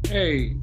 Hey.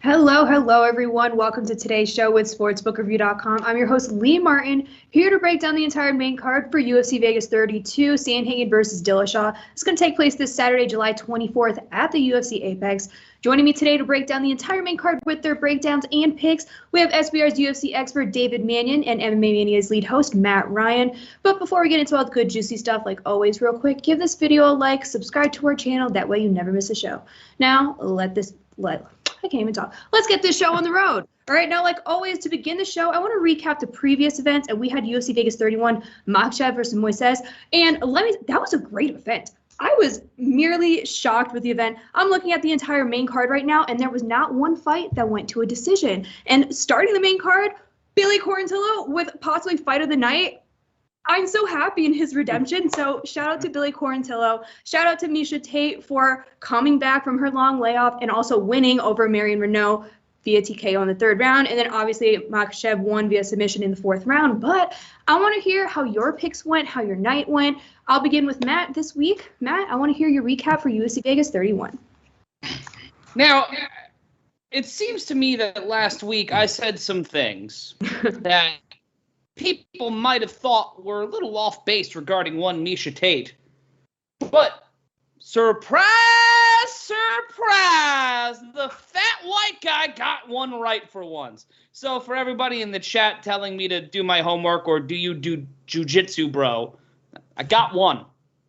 Hello, everyone. Welcome to today's show with SportsbookReview.com. I'm your host, Lee Martin, here to break down the entire main card for UFC Vegas 32, Sandhagen versus Dillashaw. It's going to take place this Saturday, July 24th at the UFC Apex. Joining me today to break down the entire main card with their breakdowns and picks, we have SBR's UFC expert, David Manyun, and MMA Mania's lead host, Matt Ryan. But before we get into all the good, juicy stuff, like always, real quick, give this video a like, subscribe to our channel. That way you never miss a show. Now, I can't even talk. Let's get this show on the road. All right, now, like always, to begin the show, I want to recap the previous events. And we had UFC Vegas 31, Makhachev versus Moises. And that was a great event. I was merely shocked with the event. I'm looking at the entire main card right now, and there was not one fight that went to a decision. And starting the main card, Billy Quarantillo with possibly fight of the night. I'm so happy in his redemption. So shout out to Billy Quarantillo. Shout out to Miesha Tate for coming back from her long layoff and also winning over Marion Renault via TKO in the third round. And then obviously Makhachev won via submission in the fourth round. But I want to hear how your picks went, how your night went. I'll begin with Matt this week. Matt, I want to hear your recap for UFC Vegas 31. Now, it seems to me that last week I said some things that people might have thought were a little off base regarding one Miesha Tate. But surprise, surprise, the fat white guy got one right for once. So for everybody in the chat telling me to do my homework or do you do jujitsu, bro, I got one.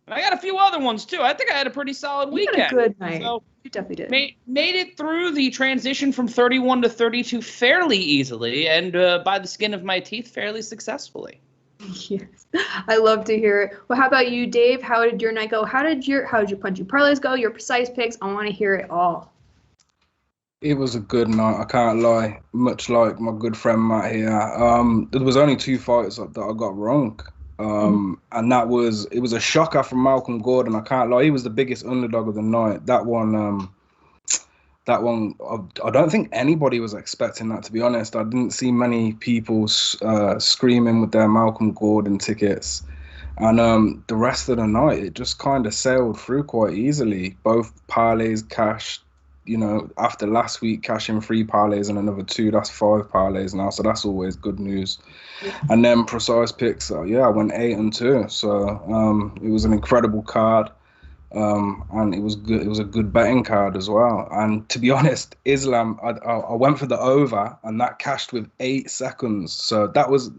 And I got a few other ones too. I think I had a pretty solid weekend. You had a good night. So you definitely did. Made it through the transition from 31 to 32 fairly easily and by the skin of my teeth fairly successfully. Yes, I love to hear it. Well, how about you, Dave? How did your night go? How did your punchy parlays go? Your precise picks? I want to hear it all. It was a good night, I can't lie. Much like my good friend Matt here. There was only two fights that I got wrong. And it was a shocker from Malcolm Gordon. I can't lie. He was the biggest underdog of the night. That one, I don't think anybody was expecting that, to be honest. I didn't see many people screaming with their Malcolm Gordon tickets. And the rest of the night, it just kind of sailed through quite easily. Both parlays cashed, after last week, cashing 3 parlays and another 2, that's 5 parlays now. So that's always good news. Yeah. And then precise picks, I went 8-2. So it was an incredible card. And it was good. It was a good betting card as well. And to be honest, Islam, I went for the over, and that cashed with 8 seconds. So that was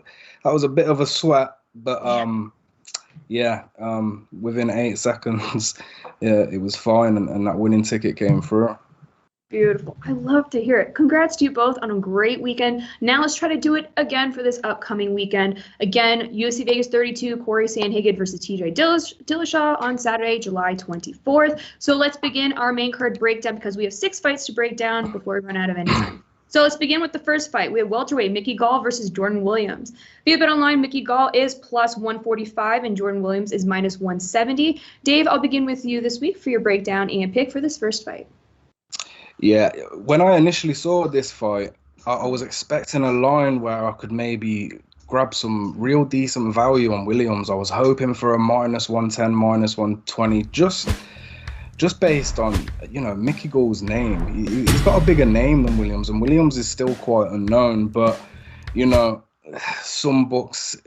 a bit of a sweat, but within 8 seconds, it was fine, and that winning ticket came through. Beautiful. I love to hear it. Congrats to you both on a great weekend. Now let's try to do it again for this upcoming weekend. Again, UFC Vegas 32, Cory Sandhagen versus T.J Dillashaw on Saturday, July 24th. So let's begin our main card breakdown because we have 6 fights to break down before we run out of any time. So let's begin with the first fight. We have welterweight Mickey Gall versus Jordan Williams. Via BetOnline, Mickey Gall is plus 145 and Jordan Williams is minus 170. Dave, I'll begin with you this week for your breakdown and pick for this first fight. Yeah, when I initially saw this fight, I was expecting a line where I could maybe grab some real decent value on Williams. I was hoping for a minus 110, minus 120, just based on, Mickey Gall's name. He's got a bigger name than Williams, and Williams is still quite unknown. But, some books,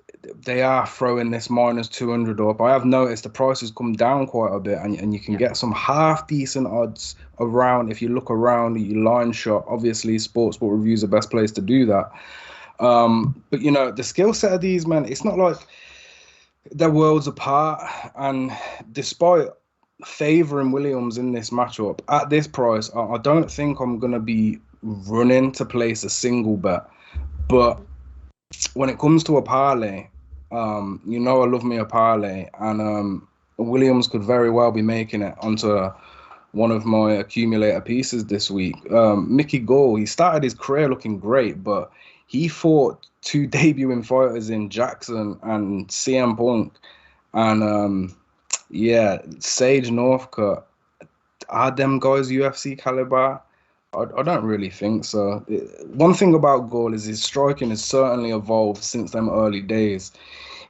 they are throwing this minus 200 up. I have noticed the price has come down quite a bit, and you can get some half decent odds around. If you look around your line shot, obviously Sportsbook Review is the best place to do that. But the skill set of these men, it's not like they're worlds apart. And despite favoring Williams in this matchup at this price, I don't think I'm going to be running to place a single bet. But when it comes to a parlay, I love me a parlay, and Williams could very well be making it onto one of my accumulator pieces this week. Mickey Gall, he started his career looking great, but he fought 2 debuting fighters in Jackson and CM Punk, and Sage Northcutt. Are them guys UFC caliber? I don't really think so. One thing about Gall is his striking has certainly evolved since them early days.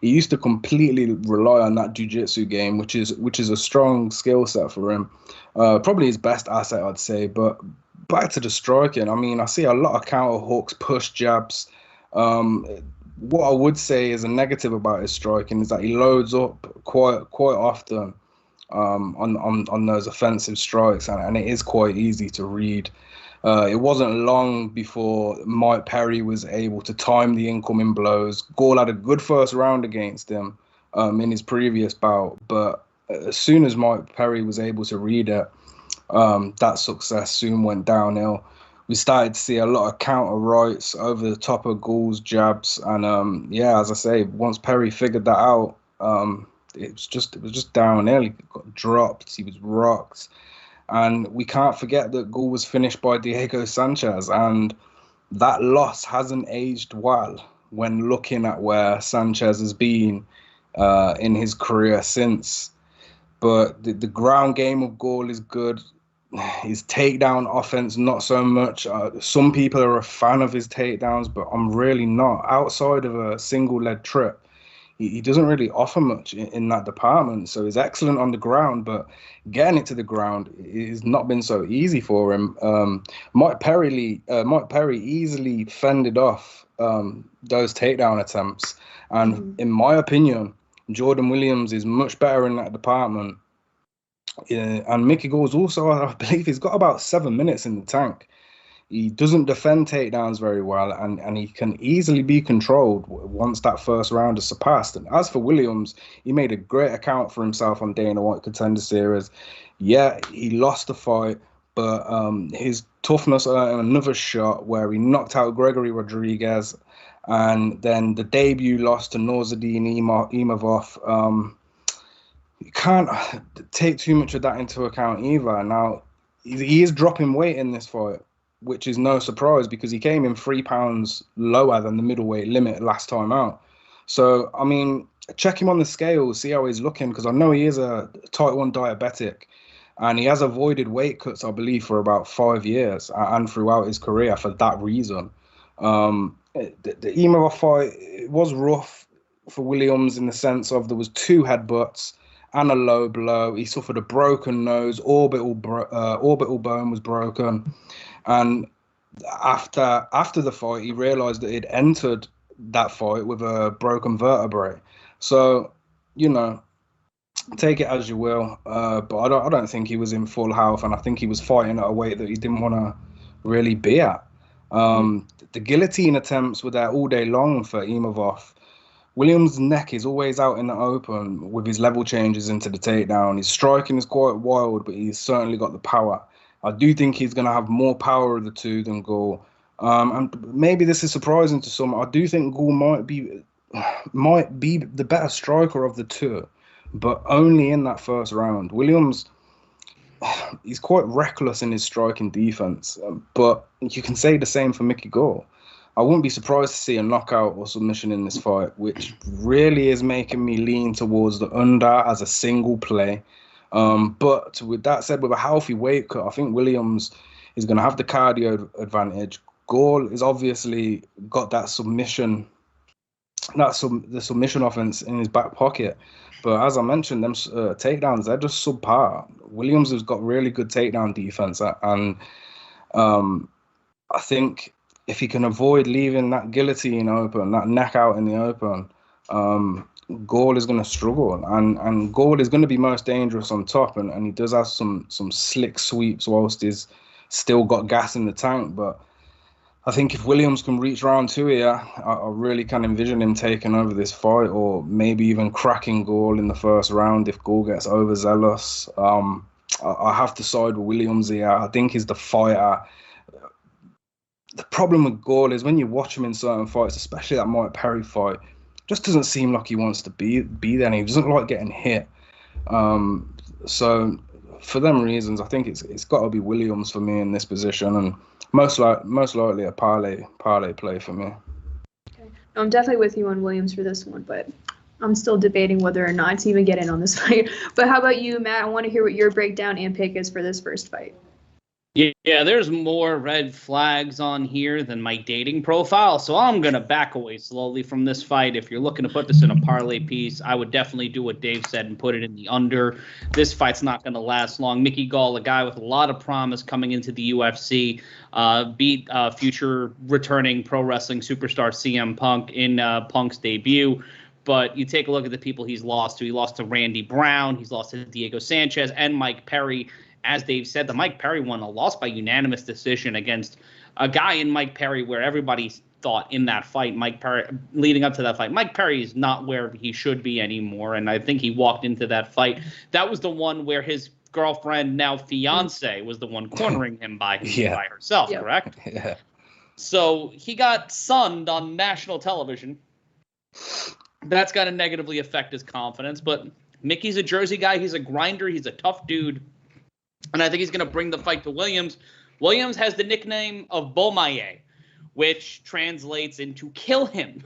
He used to completely rely on that jiu-jitsu game, which is a strong skill set for him. Probably his best asset, I'd say. But back to the striking, I mean, I see a lot of counter hooks, push jabs. What I would say is a negative about his striking is that he loads up quite often on those offensive strikes, and it is quite easy to read. It wasn't long before Mike Perry was able to time the incoming blows. Gall had a good first round against him in his previous bout, but as soon as Mike Perry was able to read it, that success soon went downhill. We started to see a lot of counter rights over the top of Gall's jabs, and yeah, as I say, once Perry figured that out, it was just downhill. He got dropped. He was rocked. And we can't forget that Gall was finished by Diego Sanchez, and that loss hasn't aged well when looking at where Sanchez has been in his career since. But the ground game of Gall is good. His takedown offense, not so much. Some people are a fan of his takedowns, but I'm really not. Outside of a single leg trip, he doesn't really offer much in that department. So he's excellent on the ground, but getting it to the ground has not been so easy for him. Mike Perry easily fended off those takedown attempts. And in my opinion, Jordan Williams is much better in that department. And Mickey Gall's also, I believe he's got about 7 minutes in the tank. He doesn't defend takedowns very well, and he can easily be controlled once that first round is surpassed. And as for Williams, he made a great account for himself on Dana White Contender Series. Yeah, he lost the fight, but his toughness earned another shot where he knocked out Gregory Rodriguez, and then the debut loss to Norzadin Imavov. You can't take too much of that into account either. Now, he is dropping weight in this fight, which is no surprise because he came in 3 pounds lower than the middleweight limit last time out. So, I mean, check him on the scale, see how he's looking, because I know he is a type 1 diabetic, and he has avoided weight cuts, I believe, for about 5 years and throughout his career for that reason. The Imavov fight, it was rough for Williams in the sense of there was 2 headbutts and a low blow. He suffered a broken nose, orbital bone was broken. And after the fight, he realized that he'd entered that fight with a broken vertebrae. So, you know, take it as you will. But I don't think he was in full health, and I think he was fighting at a weight that he didn't want to really be at. The guillotine attempts were there all day long for Imavov. Williams' neck is always out in the open with his level changes into the takedown. His striking is quite wild, but he's certainly got the power. I do think he's going to have more power of the two than Gall. And maybe this is surprising to some. I do think Gall might be the better striker of the two, but only in that first round. Williams, he's quite reckless in his striking defense, but you can say the same for Mickey Gall. I wouldn't be surprised to see a knockout or submission in this fight, which really is making me lean towards the under as a single play. But with that said, with a healthy weight cut, I think Williams is going to have the cardio advantage. Gall is obviously got that submission, the submission offense in his back pocket. But as I mentioned, them takedowns, they're just subpar. Williams has got really good takedown defense. And I think if he can avoid leaving that guillotine open, that neck out in the open, Gall is going to struggle, and Gall is going to be most dangerous on top, and he does have some slick sweeps whilst he's still got gas in the tank. But I think if Williams can reach round 2 here, I really can envision him taking over this fight, or maybe even cracking Gall in the first round if Gall gets overzealous. I have to side with Williams here. I think he's the fighter. The problem with Gall is when you watch him in certain fights, especially that Mike Perry fight, just doesn't seem like he wants to be there, and he doesn't like getting hit. So for them reasons, I think it's got to be Williams for me in this position, and most likely a parlay play for me. Okay. I'm definitely with you on Williams for this one, but I'm still debating whether or not to even get in on this fight. But how about you, Matt? I want to hear what your breakdown and pick is for this first fight. Yeah, there's more red flags on here than my dating profile, so I'm going to back away slowly from this fight. If you're looking to put this in a parlay piece, I would definitely do what Dave said and put it in the under. This fight's not going to last long. Mickey Gall, a guy with a lot of promise coming into the UFC, beat future returning pro wrestling superstar CM Punk in Punk's debut. But you take a look at the people he's lost to. He lost to Randy Brown. He's lost to Diego Sanchez and Mike Perry. As Dave said, the Mike Perry one, a loss by unanimous decision against a guy in Mike Perry where everybody thought in that fight, Mike Perry, leading up to that fight, Mike Perry is not where he should be anymore. And I think he walked into that fight. That was the one where his girlfriend, now fiance, was the one cornering him by herself, correct? Yeah. So he got sunned on national television. That's got to negatively affect his confidence. But Mickey's a Jersey guy. He's a grinder. He's a tough dude. And I think he's going to bring the fight to Williams. Williams has the nickname of Bomaye, which translates into kill him.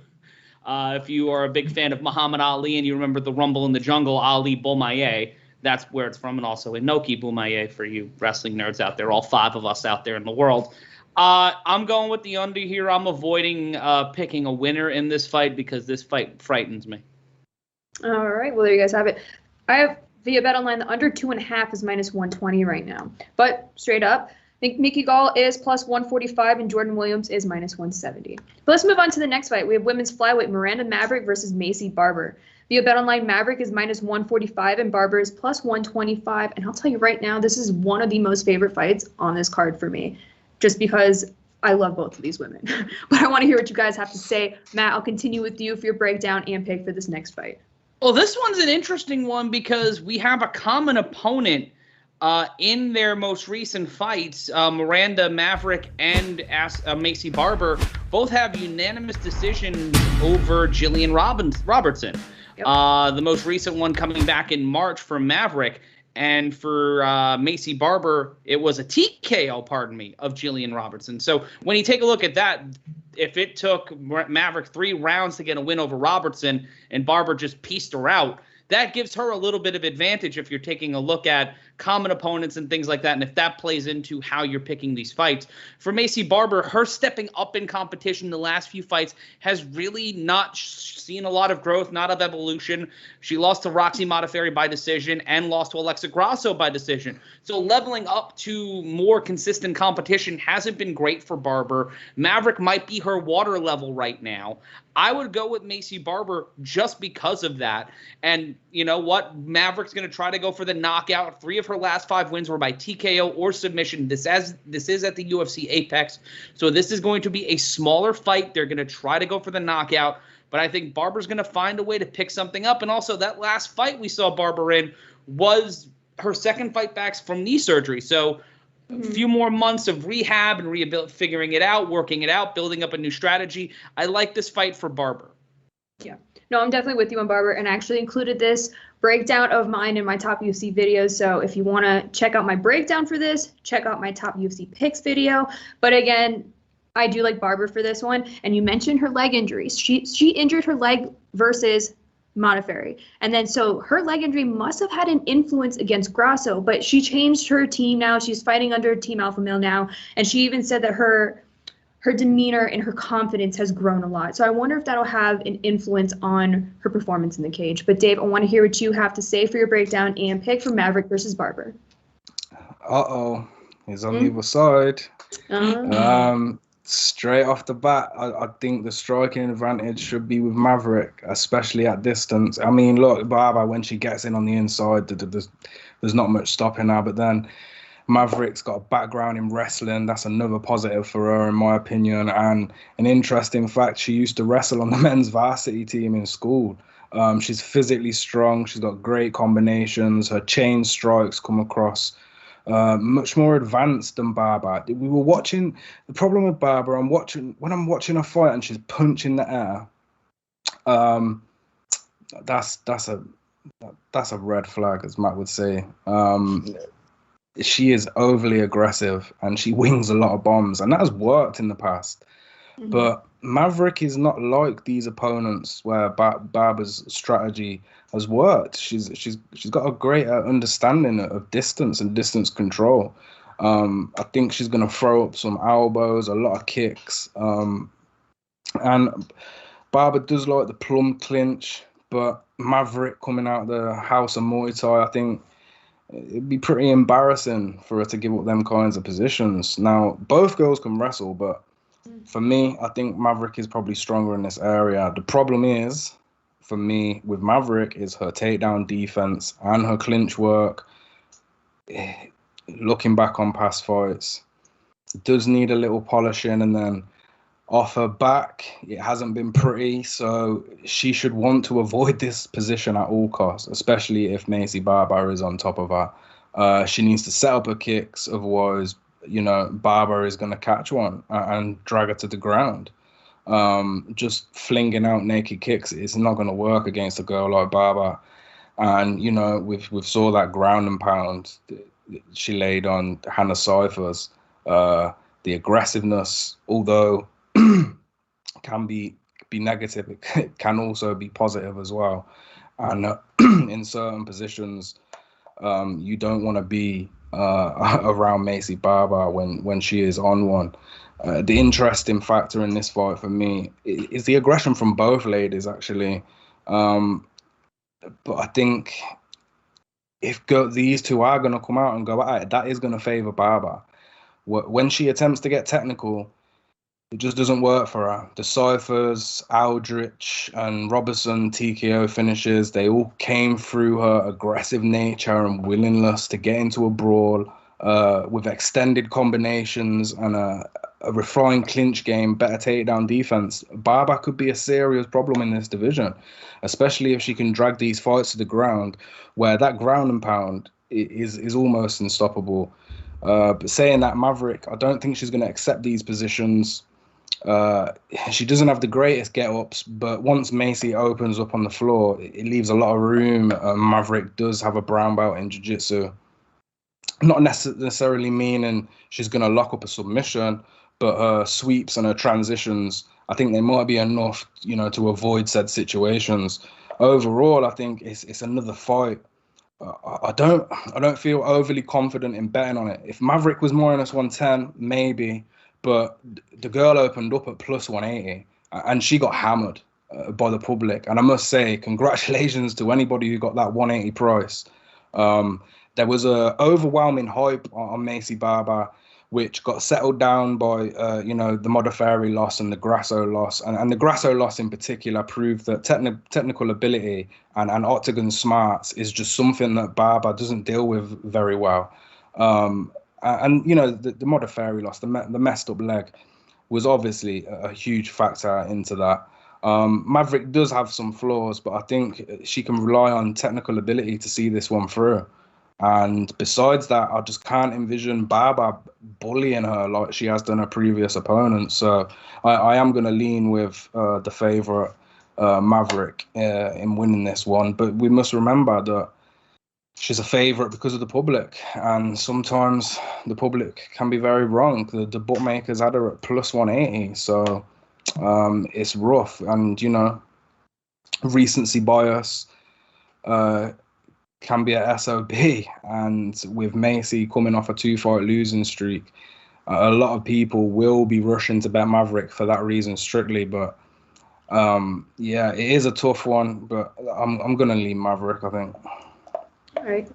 If you are a big fan of Muhammad Ali and you remember the Rumble in the Jungle, Ali Bomaye, that's where it's from. And also Inoki Bomaye for you wrestling nerds out there, all 5 of us out there in the world. I'm going with the under here. I'm avoiding picking a winner in this fight because this fight frightens me. All right. Well, there you guys have it. I have via BetOnline, the under 2.5 is minus 120 right now. But straight up, I think Mickey Gall is plus 145 and Jordan Williams is minus 170. But let's move on to the next fight. We have women's flyweight Miranda Maverick versus Maycee Barber. Via BetOnline, Maverick is minus 145 and Barber is plus 125. And I'll tell you right now, this is one of the most favorite fights on this card for me, just because I love both of these women. But I want to hear what you guys have to say. Matt, I'll continue with you for your breakdown and pick for this next fight. Well, this one's an interesting one because we have a common opponent in their most recent fights. Miranda Maverick and Maycee Barber both have unanimous decisions over Jillian Robertson. Yep. The most recent one coming back in March for Maverick. And for Maycee Barber, it was a TKO, of Jillian Robertson. So when you take a look at that, if it took Maverick 3 rounds to get a win over Robertson and Barber just pieced her out, that gives her a little bit of advantage if you're taking a look at common opponents and things like that, and if that plays into how you're picking these fights. For Maycee Barber, her stepping up in competition the last few fights has really not seen a lot of growth, not of evolution. She lost to Roxy Modafferi by decision and lost to Alexa Grasso by decision. So leveling up to more consistent competition hasn't been great for Barber. Maverick might be her water level right now. I would go with Maycee Barber just because of that. And you know what? Maverick's going to try to go for the knockout. 3 of her last 5 wins were by TKO or submission. This is at the UFC Apex. So this is going to be a smaller fight. They're going to try to go for the knockout. But I think Barber's going to find a way to pick something up. And also that last fight we saw Barber in was her second fight back from knee surgery. So a few more months of rehab and figuring it out, working it out, building up a new strategy. I like this fight for Barber. Yeah. No, I'm definitely with you on Barber, and I actually included this breakdown of mine in my top UFC videos. So if you want to check out my breakdown for this, check out my top UFC picks video. But again, I do like Barber for this one. And you mentioned her leg injuries. She injured her leg versus Modafferi. And then so her leg injury must have had an influence against Grasso, but she changed her team now. She's fighting under Team Alpha Male now. And she even said that her demeanor and her confidence has grown a lot. So I wonder if that'll have an influence on her performance in the cage. But Dave, I want to hear what you have to say for your breakdown and pick for Maverick versus Barber. He's on the other side. Straight off the bat, I think the striking advantage should be with Maverick, especially at distance. I mean, look, Barber, when she gets in on the inside, there's not much stopping her. But then Maverick's got a background in wrestling. That's another positive for her, in my opinion. And an interesting fact, she used to wrestle on the men's varsity team in school. She's physically strong. She's got great combinations. Her chain strikes come across much more advanced than Barber. We were watching. The problem with Barber, when I'm watching a fight and she's punching the air. That's a red flag, as Matt would say. She is overly aggressive and she wings a lot of bombs, and that has worked in the past. Mm-hmm. But Maverick is not like these opponents where Barber's strategy has worked. She's got a greater understanding of distance and distance control. I think she's going to throw up some elbows, a lot of kicks. And Barber does like the plum clinch, but Maverick coming out the house of Muay Thai, I think it'd be pretty embarrassing for her to give up them kinds of positions. Now, both girls can wrestle, but for me, I think Maverick is probably stronger in this area. The problem is, for me, with Maverick, is her takedown defense and her clinch work. Looking back on past fights, it does need a little polishing, and then off her back, it hasn't been pretty, so she should want to avoid this position at all costs, especially if Maycee Barber is on top of her. She needs to set up her kicks, otherwise, Barber is going to catch one and drag her to the ground. Just flinging out naked kicks is not going to work against a girl like Barber. And, we've saw that ground and pound she laid on Hannah Cyphers. The aggressiveness, although can be negative, it can also be positive as well. And in certain positions, you don't want to be around Maycee Barber when she is on one. The interesting factor in this fight for me is the aggression from both ladies, actually. But I think if these two are going to come out and go at it, that is going to favor Barber. When she attempts to get technical, it just doesn't work for her. The Cyphers, Aldrich, and Robertson TKO finishes, they all came through her aggressive nature and willingness to get into a brawl with extended combinations and a refined clinch game, better takedown defense. Barber could be a serious problem in this division, especially if she can drag these fights to the ground, where that ground and pound is almost unstoppable. But saying that, Maverick, I don't think she's going to accept these positions. She doesn't have the greatest get-ups, but once Macy opens up on the floor, it leaves a lot of room. Maverick does have a brown belt in jiu-jitsu. Not necessarily meaning she's going to lock up a submission, but her sweeps and her transitions, I think they might be enough, to avoid said situations. Overall, I think it's another fight. I don't feel overly confident in betting on it. If Maverick was minus 110, maybe. But the girl opened up at plus 180, and she got hammered by the public. And I must say, congratulations to anybody who got that 180 price. There was a overwhelming hype on Maycee Barber, which got settled down by, the Modafferi loss and the Grasso loss. And the Grasso loss in particular proved that technical ability and octagon smarts is just something that Barber doesn't deal with very well. And the Modafferi loss, the messed up leg, was obviously a huge factor into that. Maverick does have some flaws, but I think she can rely on technical ability to see this one through. And besides that, I just can't envision Barber bullying her like she has done her previous opponents. So I am going to lean with the favourite, Maverick, in winning this one. But we must remember that she's a favourite because of the public, and sometimes the public can be very wrong. The bookmakers had her at plus 180, so it's rough. And, recency bias can be a SOB, and with Macy coming off a 2-fight losing streak, a lot of people will be rushing to bet Maverick for that reason strictly. But it is a tough one, but I'm going to lean Maverick, I think. All right.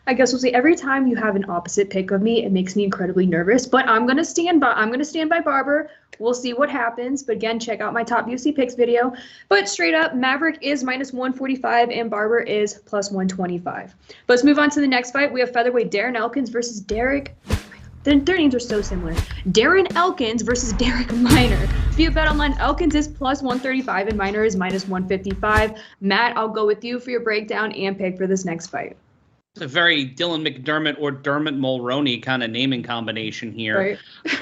I guess we'll see. Every time you have an opposite pick of me, it makes me incredibly nervous. But I'm gonna stand by Barber. We'll see what happens. But again, check out my top UFC picks video. But straight up, Maverick is minus 145 and Barber is plus 125. But let's move on to the next fight. We have featherweight Darren Elkins versus Darrick. Their names are so similar. Darren Elkins versus Darrick Minor. Via Bet Online, Elkins is plus 135 and Minor is minus 155. Matt, I'll go with you for your breakdown and pick for this next fight. It's a very Dylan McDermott or Dermot Mulroney kind of naming combination here.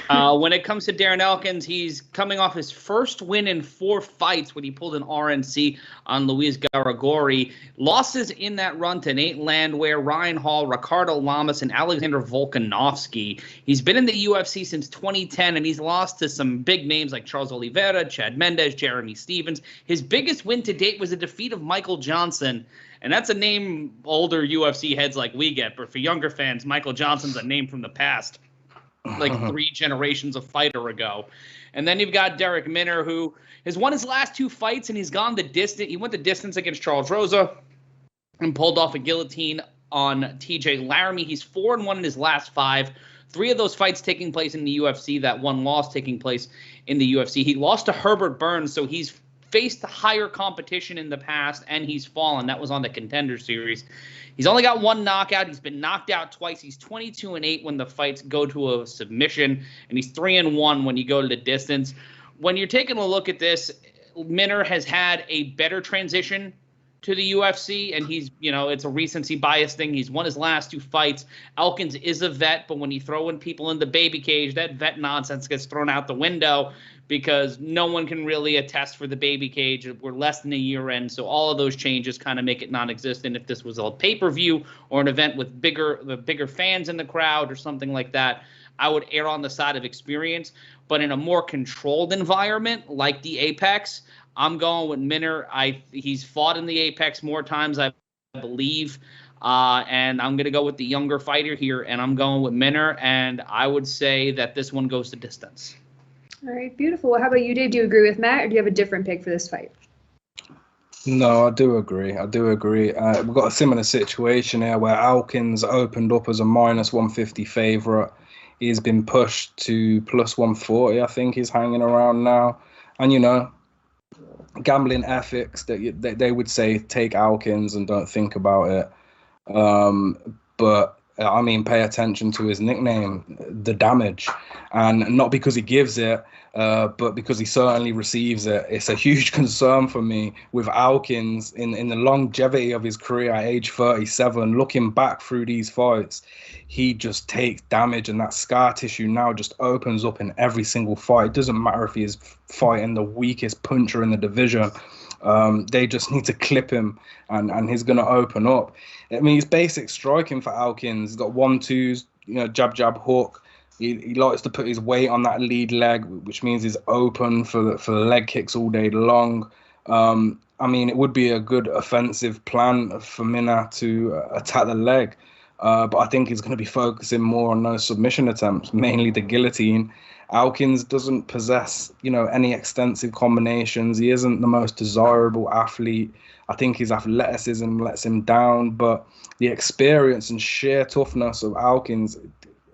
Right. When it comes to Darren Elkins, he's coming off his first win in 4 fights when he pulled an RNC on Luis Garagori. Losses in that run to Nate Landwehr, Ryan Hall, Ricardo Lamas, and Alexander Volkanovski. He's been in the UFC since 2010, and he's lost to some big names like Charles Oliveira, Chad Mendes, Jeremy Stevens. His biggest win to date was a defeat of Michael Johnson. And that's a name older UFC heads like we get, but for younger fans, Michael Johnson's a name from the past, like 3 generations of fighter ago. And then you've got Darrick Minner, who has won his last 2 fights, and he's gone the distance. He went the distance against Charles Rosa and pulled off a guillotine on T.J. Laramie. He's 4-1 in his last 5. 3 of those fights taking place in the UFC, that one loss taking place in the UFC. He lost to Herbert Burns, so he's faced higher competition in the past, and he's fallen. That was on the Contender Series. He's only got 1 knockout. He's been knocked out twice. He's 22-8 when the fights go to a submission, and he's 3-1 when you go to the distance. When you're taking a look at this, Minner has had a better transition to the UFC, and he's, it's a recency bias thing. He's won his last 2 fights. Elkins is a vet, but when you throw in people in the baby cage, that vet nonsense gets thrown out the window because no one can really attest for the baby cage. We're less than a year in, so all of those changes kind of make it non-existent. If this was a pay-per-view or an event with bigger fans in the crowd or something like that, I would err on the side of experience. But in a more controlled environment like the Apex, I'm going with Minner. He's fought in the Apex more times, I believe, and I'm going to go with the younger fighter here, and I'm going with Minner, and I would say that this one goes the distance. All right, beautiful. How about you, Dave? Do you agree with Matt, or do you have a different pick for this fight? No, I do agree. We've got a similar situation here where Elkins opened up as a -150 favourite. He's been pushed to +140, I think he's hanging around now. And, gambling ethics, that they would say take Elkins and don't think about it. But I mean, pay attention to his nickname, The Damage, and not because he gives it, but because he certainly receives it. It's a huge concern for me with Elkins in the longevity of his career at age 37. Looking back through these fights, he just takes damage, and that scar tissue now just opens up in every single fight. It doesn't matter if he is fighting the weakest puncher in the division. They just need to clip him, and he's going to open up. I mean, his basic striking for Elkins, he's got 1-2s, jab, jab, hook. He likes to put his weight on that lead leg, which means he's open for the leg kicks all day long. I mean, it would be a good offensive plan for Minner to attack the leg. But I think he's going to be focusing more on those submission attempts, mainly the guillotine. Elkins doesn't possess, any extensive combinations. He isn't the most desirable athlete. I think his athleticism lets him down, but the experience and sheer toughness of Elkins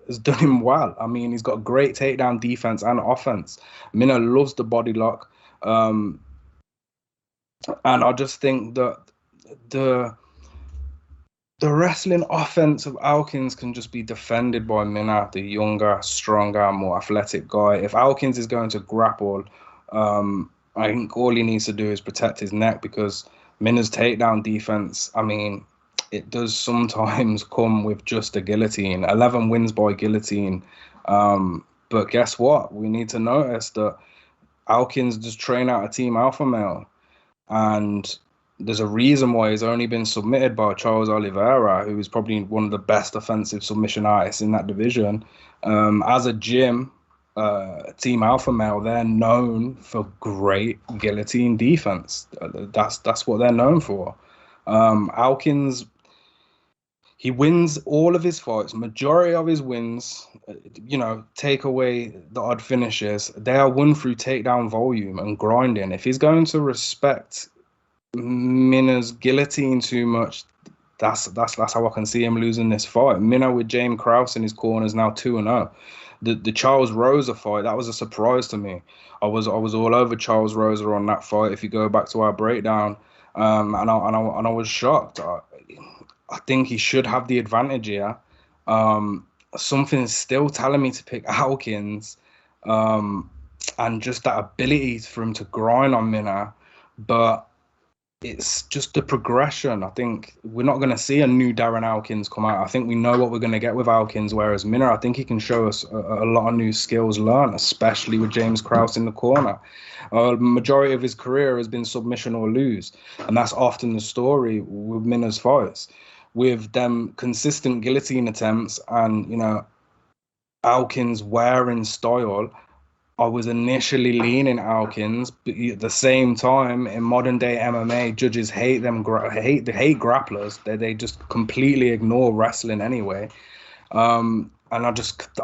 has done him well. I mean, he's got great takedown defense and offense. Minner loves the body lock. And I just think that the wrestling offense of Elkins can just be defended by Minner, the younger, stronger, more athletic guy. If Elkins is going to grapple, I think all he needs to do is protect his neck, because Minner's takedown defense, I mean, it does sometimes come with just a guillotine. 11 wins by guillotine. But guess what? We need to notice that Elkins does train out a team alpha male. And there's a reason why he's only been submitted by Charles Oliveira, who is probably one of the best offensive submission artists in that division. As a gym, Team Alpha Male, they're known for great guillotine defense. That's what they're known for. Elkins, he wins all of his fights. Majority of his wins, take away the odd finishes, they are won through takedown volume and grinding. If he's going to respect Minner's guillotine too much, that's how I can see him losing this fight. Minner with James Krause in his corner is now 2-0. The Charles Rosa fight, that was a surprise to me. I was all over Charles Rosa on that fight. If you go back to our breakdown, and I was shocked. I think he should have the advantage here. Something's still telling me to pick Elkins, and just that ability for him to grind on Minner, but it's just the progression. I think we're not going to see a new Darren Elkins come out. I think we know what we're going to get with Elkins, whereas Minner, I think he can show us a lot of new skills learned, especially with James Krause in the corner. Majority of his career has been submission or lose, and that's often the story with Minner's fights. With them consistent guillotine attempts and, Elkins wearing style, I was initially leaning Elkins, but at the same time, in modern day MMA, judges hate grapplers. They just completely ignore wrestling anyway. And I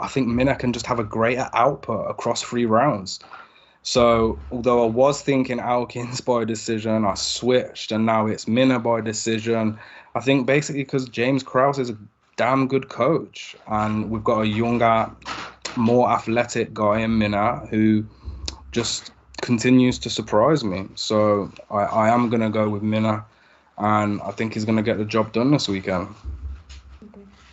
think Minna can just have a greater output across 3 rounds. So although I was thinking Elkins by decision, I switched, and now it's Minna by decision. I think basically because James Krause is a damn good coach, and we've got a younger, more athletic guy in Minna who just continues to surprise me. So I am going to go with Minna, and I think he's going to get the job done this weekend.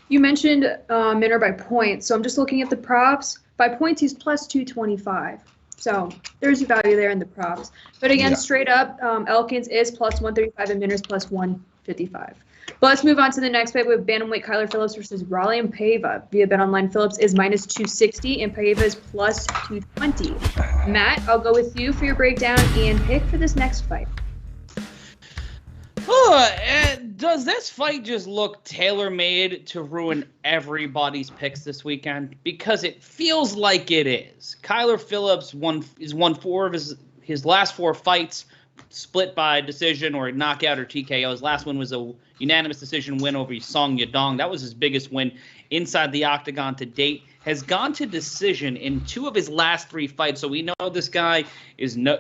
You mentioned Minna by points, so I'm just looking at the props. By points, he's plus 225. So there's your value there in the props. But again, straight up, Elkins is plus 135 and Minna's plus 155. But let's move on to the next fight with bantamweight Kyler Phillips versus Raulian Paiva. Via BetOnline, Phillips is minus 260 and Paiva is plus 220. Matt, I'll go with you for your breakdown and pick for this next fight. Does this fight just look tailor-made to ruin everybody's picks this weekend? Because it feels like it is. Kyler Phillips won 4 of his last 4 fights, split by decision or knockout or TKO. His last one was a unanimous decision win over Song Yadong. That was his biggest win inside the octagon to date. Has gone to decision in 2 of his last 3 fights. So we know this guy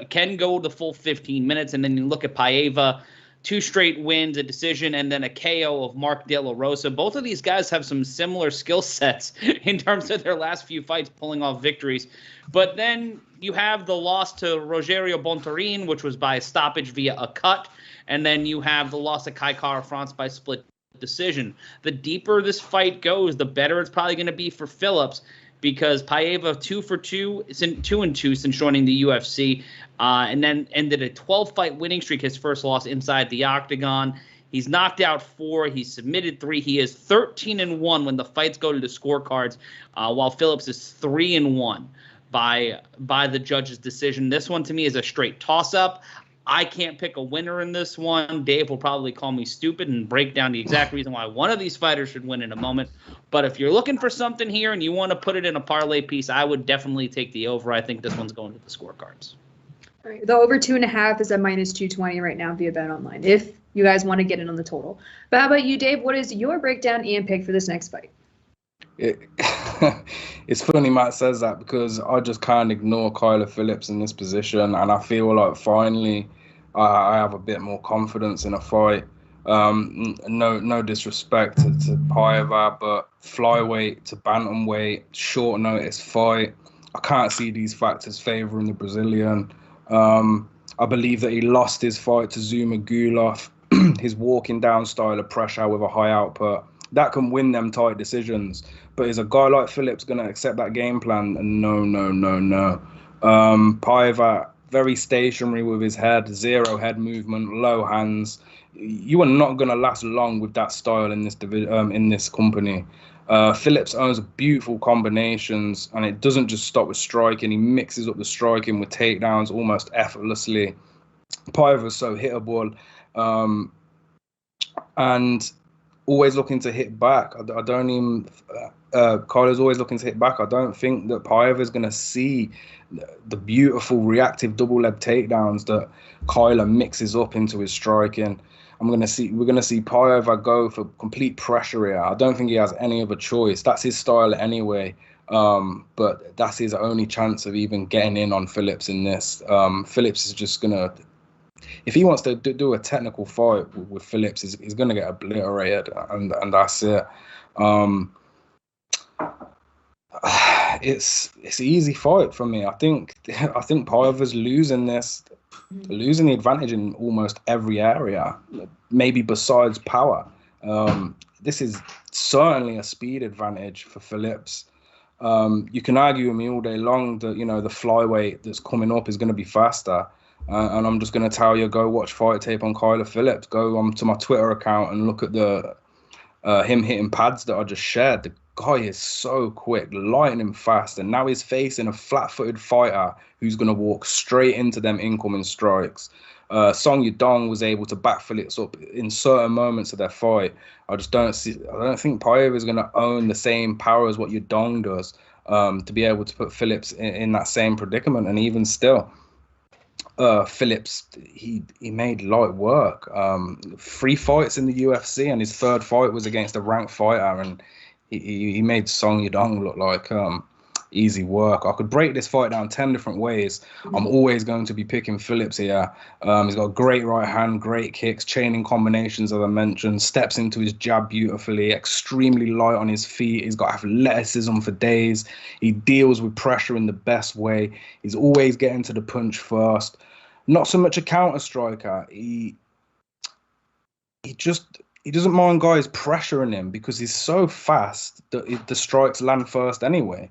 can go the full 15 minutes. And then you look at Paiva, 2 straight wins, a decision, and then a KO of Mark De La Rosa. Both of these guys have some similar skill sets in terms of their last few fights, pulling off victories. But then you have the loss to Rogerio Bontorin, which was by stoppage via a cut. And then you have the loss to Kai Kara France by split decision. The deeper this fight goes, the better it's probably going to be for Phillips, because Paiva 2 for 2, 2-2 since joining the UFC, and then ended a 12-fight winning streak, his first loss inside the octagon. He's knocked out 4. He's submitted 3. He is 13-1 when the fights go to the scorecards, while Phillips is 3-1 by the judge's decision. This one to me is a straight toss-up. I can't pick a winner in this one. Dave will probably call me stupid and break down the exact reason why one of these fighters should win in a moment. But if you're looking for something here and you want to put it in a parlay piece, I would definitely take the over. I think this one's going to the scorecards. All right, the over 2.5 is at minus 220 right now via BetOnline, if you guys want to get in on the total. But how about you, Dave? What is your breakdown and pick for this next fight? It's funny Matt says that, because I just can't ignore Kyler Phillips in this position, and I feel like finally I have a bit more confidence in a fight. No disrespect to Paiva, but flyweight to bantamweight, short notice fight. I can't see these factors favouring the Brazilian. I believe that he lost his fight to Zuma Gulof. His walking down style of pressure with a high output, that can win them tight decisions. But is a guy like Phillips going to accept that game plan? No. Paiva, very stationary with his head, 0 head movement, low hands. You are not going to last long with that style in this company. Phillips owns beautiful combinations, and it doesn't just stop with striking. He mixes up the striking with takedowns almost effortlessly. Paiva's so hittable, and always looking to hit back. Kyler's always looking to hit back. I don't think that Paiva is going to see the beautiful reactive double leg takedowns that Kyler mixes up into his striking. We're going to see Paiva go for complete pressure here. I don't think he has any other choice. That's his style anyway. But that's his only chance of even getting in on Phillips in this. Phillips is just going to, if he wants to do a technical fight with Phillips, he's going to get obliterated, and that's it. It's an easy fight for me. I think Paiva's losing the advantage in almost every area, maybe besides power. This is certainly a speed advantage for Phillips. You can argue with me all day long that the flyweight that's coming up is going to be faster. And I'm just going to tell you, go watch fight tape on Kyler Phillips. Go to my Twitter account and look at the him hitting pads that I just shared. guy is so quick, lightning fast, and now he's facing a flat-footed fighter who's going to walk straight into them incoming strikes. Song Yudong was able to back Phillips up in certain moments of their fight. I don't think Paiva is going to own the same power as what Yudong does to be able to put Phillips in that same predicament. And even still, Phillips, he made light work. 3 fights in the UFC, and his 3rd fight was against a ranked fighter, and he made Song Yudong look like easy work. I could break this fight down 10 different ways. I'm always going to be picking Phillips here. He's got great right hand, great kicks, chaining combinations, as I mentioned, steps into his jab beautifully, extremely light on his feet. He's got athleticism for days. He deals with pressure in the best way. He's always getting to the punch first. Not so much a counter striker. He doesn't mind guys pressuring him because he's so fast that the strikes land first anyway.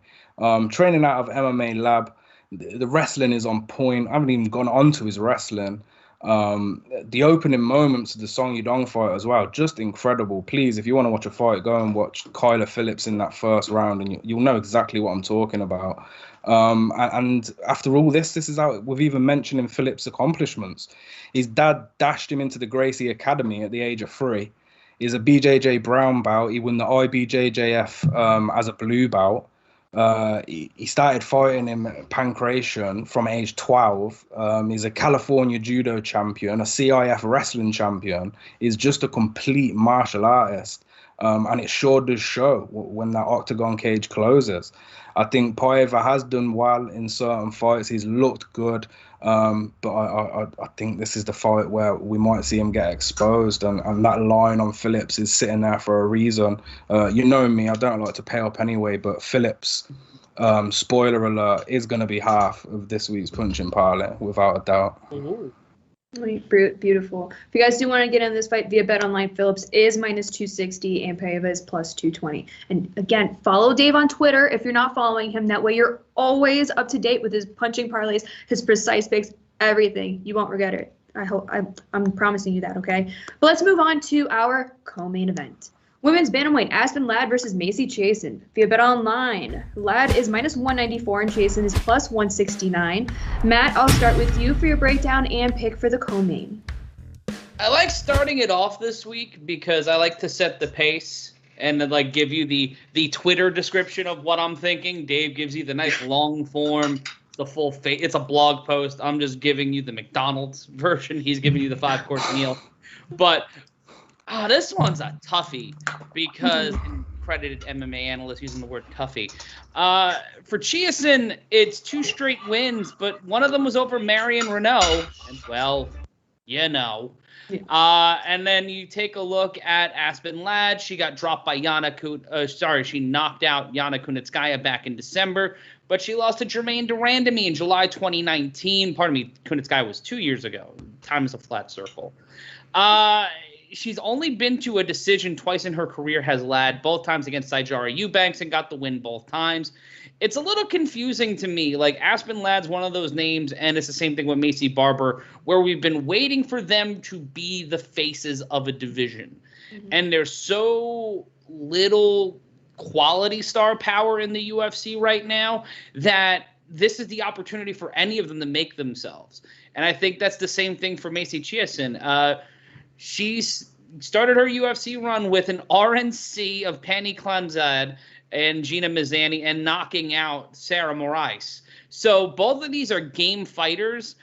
Training out of MMA Lab, the wrestling is on point. I haven't even gone on to his wrestling. The opening moments of the Song Yudong fight as well, just incredible. Please, if you want to watch a fight, go and watch Kyler Phillips in that first round, and you'll know exactly what I'm talking about. And after all this is out with even mentioning Phillips' accomplishments. His dad dashed him into the Gracie Academy at the age of 3. He's a BJJ brown belt. He won the IBJJF as a blue belt. He started fighting in Pancration from age 12. He's a California judo champion, a CIF wrestling champion. He's just a complete martial artist. And it sure does show when that octagon cage closes. I think Paiva has done well in certain fights. He's looked good. But I think this is the fight where we might see him get exposed. And that line on Phillips is sitting there for a reason. You know me, I don't like to pay up anyway, but Phillips, spoiler alert, is going to be half of this week's punching parlay, without a doubt. Ooh. Beautiful. If you guys do want to get in this fight via Bet Online, Phillips is -260 and Paiva is +220. And again, follow Dave on Twitter if you're not following him. That way you're always up to date with his punching parlays, his precise picks, everything. You won't regret it. I'm promising you that, okay? But let's move on to our co-main event. Women's bantamweight, Aspen Ladd versus Macy Chiasson. Via Bet Online, Ladd is -194 and Chiasson is +169. Matt, I'll start with you for your breakdown and pick for the co-main. I like starting it off this week because I like to set the pace and then like give you the Twitter description of what I'm thinking. Dave gives you the nice long form, the full face. It's a blog post. I'm just giving you the McDonald's version. He's giving you the 5-course meal. But this one's a toughie because credited MMA analyst using the word toughie. For Chiasson, it's 2 straight wins, but one of them was over Marion Renault, and well, you know. And then you take a look at Aspen Ladd. She got dropped by she knocked out Yana Kunitskaya back in December, but she lost to Jermaine Durandamy in July 2019. Pardon me, Kunitskaya was 2 years ago. Time is a flat circle. She's only been to a decision twice in her career, has Ladd, both times against Sijara Eubanks, and got the win both times. It's a little confusing to me. Like, Aspen Ladd's one of those names, and it's the same thing with Macy Barber, where we've been waiting for them to be the faces of a division. Mm-hmm. And there's so little quality star power in the UFC right now that this is the opportunity for any of them to make themselves. And I think that's the same thing for Macy Chiasson. She's started her UFC run with an RNC of Penny Clemzad and Gina Mazzani and knocking out Sarah Moraes. So both of these are game fighters.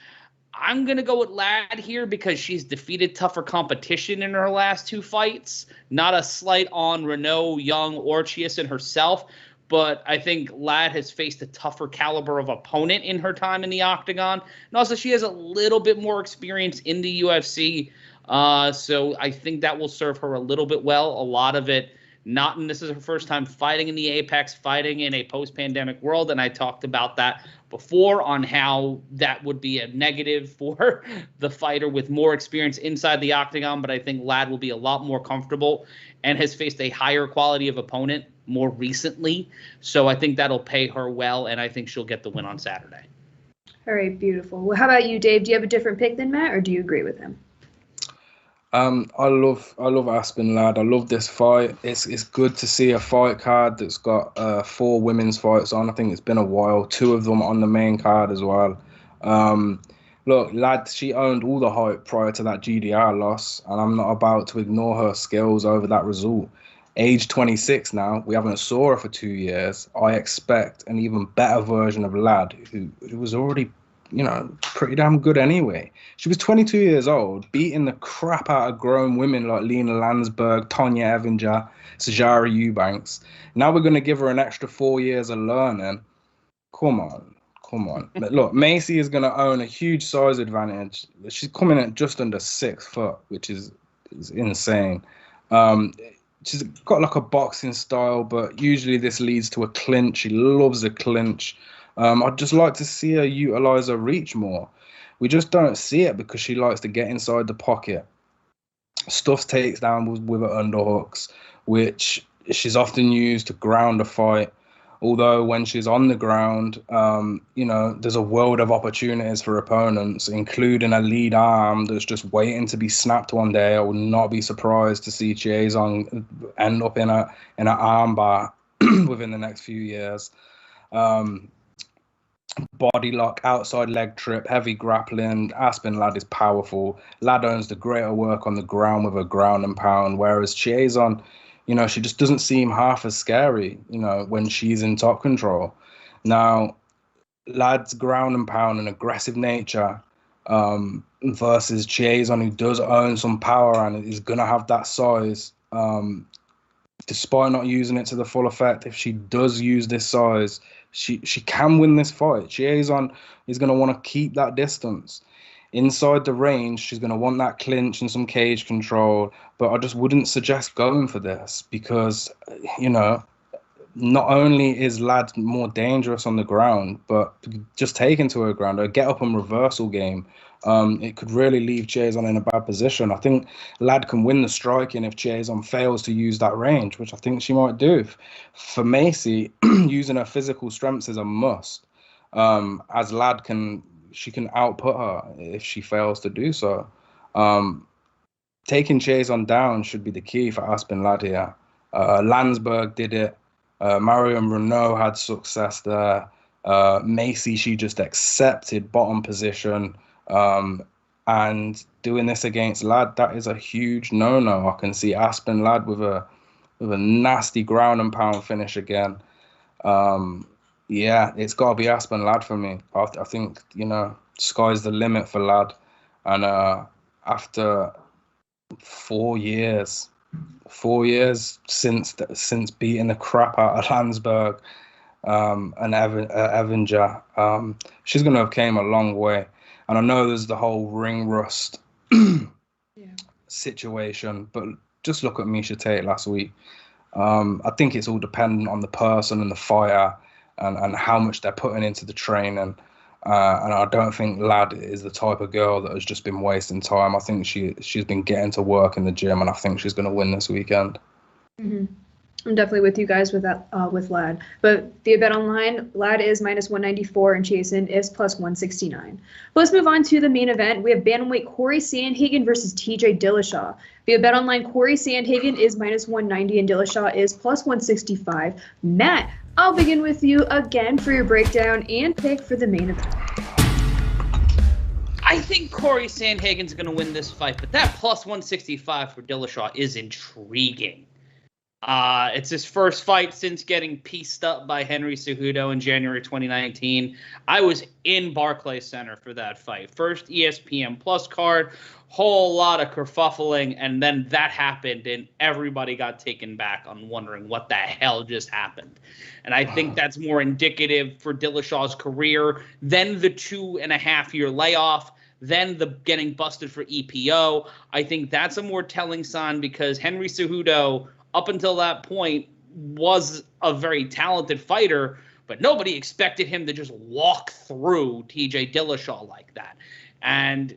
I'm going to go with Ladd here because she's defeated tougher competition in her last 2 fights. Not a slight on Renault, Young, or Chiasson herself, but I think Ladd has faced a tougher caliber of opponent in her time in the octagon. And also she has a little bit more experience in the UFC. So I think that will serve her a little bit well. A lot of it, this is her first time fighting in the Apex, fighting in a post-pandemic world. And I talked about that before on how that would be a negative for the fighter with more experience inside the octagon. But I think Ladd will be a lot more comfortable and has faced a higher quality of opponent more recently. So I think that'll pay her well. And I think she'll get the win on Saturday. All right, beautiful. Well, how about you, Dave? Do you have a different pick than Matt, or do you agree with him? I love Aspen, lad. I love this fight. It's good to see a fight card that's got 4 women's fights on. I think it's been a while. 2 of them on the main card as well. Look, lad, she owned all the hype prior to that GDR loss, and I'm not about to ignore her skills over that result. Age 26 now, we haven't saw her for 2 years. I expect an even better version of Lad, who was already, pretty damn good anyway. She was 22 years old, beating the crap out of grown women like Lena Landsberg, Tonya Evinger, Sajara Eubanks. Now we're going to give her an extra 4 years of learning. Come on. Look, Macy is going to own a huge size advantage. She's coming at just under 6 foot, which is insane. She's got like a boxing style, but usually this leads to a clinch. She loves a clinch. I'd just like to see her utilize her reach more. We just don't see it because she likes to get inside the pocket. Stuffs takes down with her underhooks, which she's often used to ground a fight. Although when she's on the ground, there's a world of opportunities for opponents, including a lead arm that's just waiting to be snapped one day. I would not be surprised to see Chiasson end up in an arm bar within the next few years. Body lock, outside leg trip, heavy grappling. Aspen, lad, is powerful. Lad owns the greater work on the ground with a ground and pound, whereas Chiasson, she just doesn't seem half as scary, when she's in top control. Now, Lad's ground and pound and aggressive nature versus Chiasson, who does own some power and is going to have that size. Despite not using it to the full effect, if she does use this size, she can win this fight. Chiasson is going to want to keep that distance. Inside the range, she's going to want that clinch and some cage control, but I just wouldn't suggest going for this because, not only is Lad more dangerous on the ground, but just taking to her ground, her get up and reversal game, it could really leave Chiasson in a bad position. I think Lad can win the striking if Chiasson fails to use that range, which I think she might do. For Macy, using her physical strengths is a must, as Lad she can output her if she fails to do so. Taking Chiasson down should be the key for Aspen Lad here. Landsberg did it. Marion Renault had success there. Macy, she just accepted bottom position. And doing this against Lad, that is a huge no-no. I can see Aspen Lad with a nasty ground and pound finish again. Yeah, it's got to be Aspen Lad for me. I think, sky's the limit for Lad. And after 4 years since beating the crap out of Landsberg and Evinger, she's going to have came a long way. And I know there's the whole ring rust situation, but just look at Miesha Tate last week. I think it's all dependent on the person and the fighter, and how much they're putting into the training. And I don't think Lad is the type of girl that has just been wasting time. I think she's been getting to work in the gym, and I think she's going to win this weekend. Mm-hmm. I'm definitely with you guys with that, with Lad. But the bet online, Lad is -194 and Chiasson is +169. But let's move on to the main event. We have bantamweight Cory Sandhagen versus T.J. Dillashaw. Via bet online, Cory Sandhagen is -190 and Dillashaw is +165. Matt, I'll begin with you again for your breakdown and pick for the main event. I think Cory Sandhagen's going to win this fight, but that +165 for Dillashaw is intriguing. It's his first fight since getting pieced up by Henry Cejudo in January 2019. I was in Barclays Center for that fight. First ESPN Plus card, whole lot of kerfuffling, and then that happened, and everybody got taken back on wondering what the hell just happened. And I think that's more indicative for Dillashaw's career than the 2.5-year layoff, then the getting busted for EPO. I think that's a more telling sign because Henry Cejudo, up until that point, was a very talented fighter, but nobody expected him to just walk through T.J. Dillashaw like that. And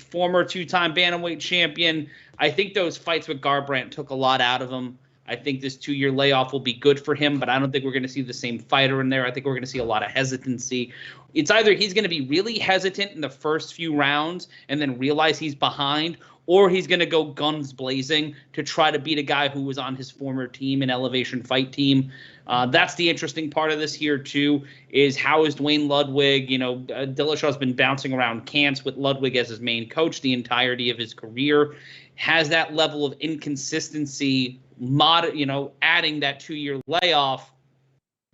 former 2-time bantamweight champion, I think those fights with Garbrandt took a lot out of him. I think this 2-year layoff will be good for him, but I don't think we're going to see the same fighter in there. I think we're going to see a lot of hesitancy. It's either he's going to be really hesitant in the first few rounds and then realize he's behind, or he's going to go guns blazing to try to beat a guy who was on his former team, an Elevation Fight team. That's the interesting part of this here, too, is how is Dwayne Ludwig? Dillashaw's been bouncing around camps with Ludwig as his main coach the entirety of his career. Has that level of inconsistency, adding that 2-year layoff,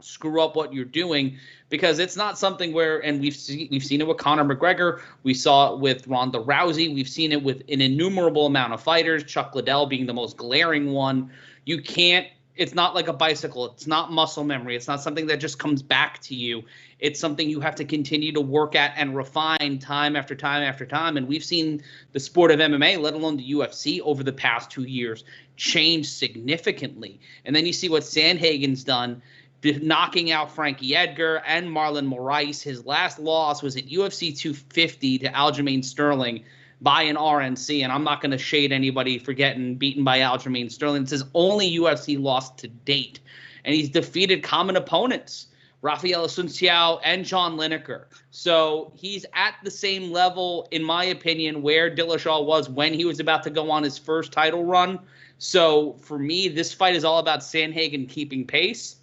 screw up what you're doing? Because it's not something where, and we've seen it with Conor McGregor, we saw it with Ronda Rousey, we've seen it with an innumerable amount of fighters, Chuck Liddell being the most glaring one. It's not like a bicycle. It's not muscle memory. It's not something that just comes back to you. It's something you have to continue to work at and refine time after time after time. And we've seen the sport of MMA, let alone the UFC, over the past 2 years change significantly. And then you see what Sandhagen's done, knocking out Frankie Edgar and Marlon Moraes. His last loss was at UFC 250 to Aljamain Sterling by an RNC, and I'm not going to shade anybody for getting beaten by Aljamain Sterling. It's his only UFC loss to date, and he's defeated common opponents, Rafael Asunciao and John Lineker. So he's at the same level, in my opinion, where Dillashaw was when he was about to go on his first title run. So for me, this fight is all about Sandhagen keeping pace,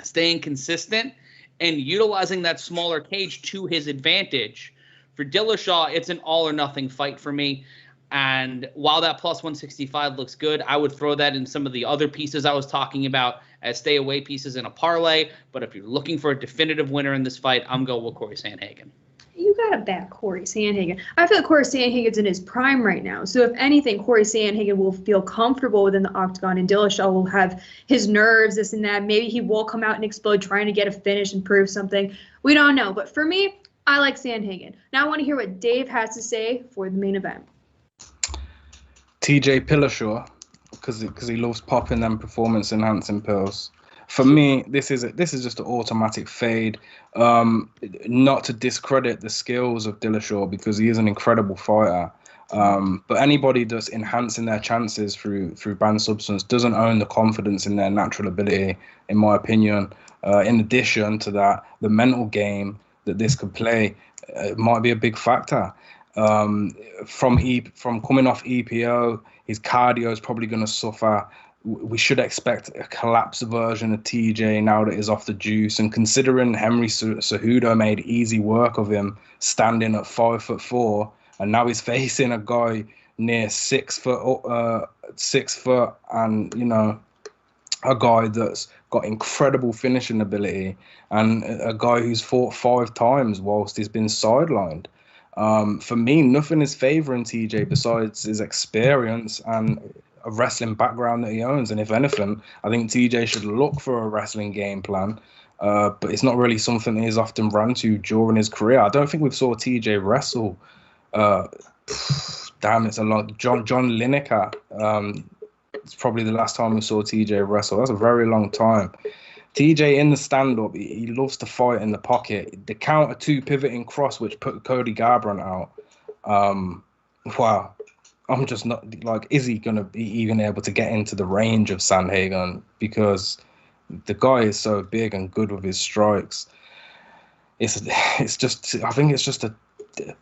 staying consistent, and utilizing that smaller cage to his advantage. For Dillashaw, it's an all-or-nothing fight for me. And while that plus 165 looks good, I would throw that in some of the other pieces I was talking about as stay-away pieces in a parlay. But if you're looking for a definitive winner in this fight, I'm going with Cory Sandhagen. You got to back Cory Sandhagen. I feel like Cory Sandhagen's in his prime right now. So if anything, Cory Sandhagen will feel comfortable within the octagon, and Dillashaw will have his nerves, this and that. Maybe he will come out and explode trying to get a finish and prove something. We don't know. But for me, I like Sandhagen. Now I want to hear what Dave has to say for the main event. T.J. Dillashaw, because he loves popping them performance-enhancing pills. For me, this is just an automatic fade. Not to discredit the skills of Dillashaw, because he is an incredible fighter. But anybody that's enhancing their chances through banned substance doesn't own the confidence in their natural ability, in my opinion. In addition to that, the mental game that this could play might be a big factor. From coming off EPO, his cardio is probably going to suffer. We should expect a collapsed version of TJ now that he's off the juice. And considering Henry Cejudo made easy work of him standing at 5'4", and now he's facing a guy near 6 foot, and a guy that's got incredible finishing ability, and a guy who's fought 5 times whilst he's been sidelined. For me, nothing is favouring TJ besides his experience and a wrestling background that he owns. And if anything, I think TJ should look for a wrestling game plan, but it's not really something that he's often ran to during his career. I don't think we've saw TJ wrestle. It's a lot. John Lineker. It's probably the last time we saw TJ wrestle. That's a very long time. TJ in the stand-up, he loves to fight in the pocket. The counter 2 pivoting cross, which put Cody Garbrandt out. Wow. I'm just not like, is he going to be even able to get into the range of Sandhagen? Because the guy is so big and good with his strikes. I think it's just a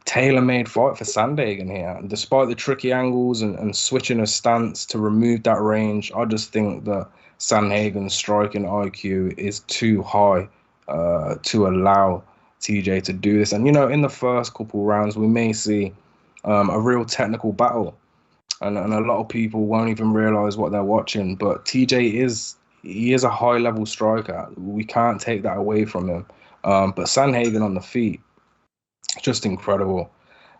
tailor-made fight for Sandhagen here. And despite the tricky angles and switching his stance to remove that range, I just think that Sandhagen's striking IQ is too high to allow TJ to do this. And, in the first couple rounds, we may see a real technical battle. And a lot of people won't even realize what they're watching. But TJ is a high-level striker. We can't take that away from him. But Sandhagen on the feet, just incredible.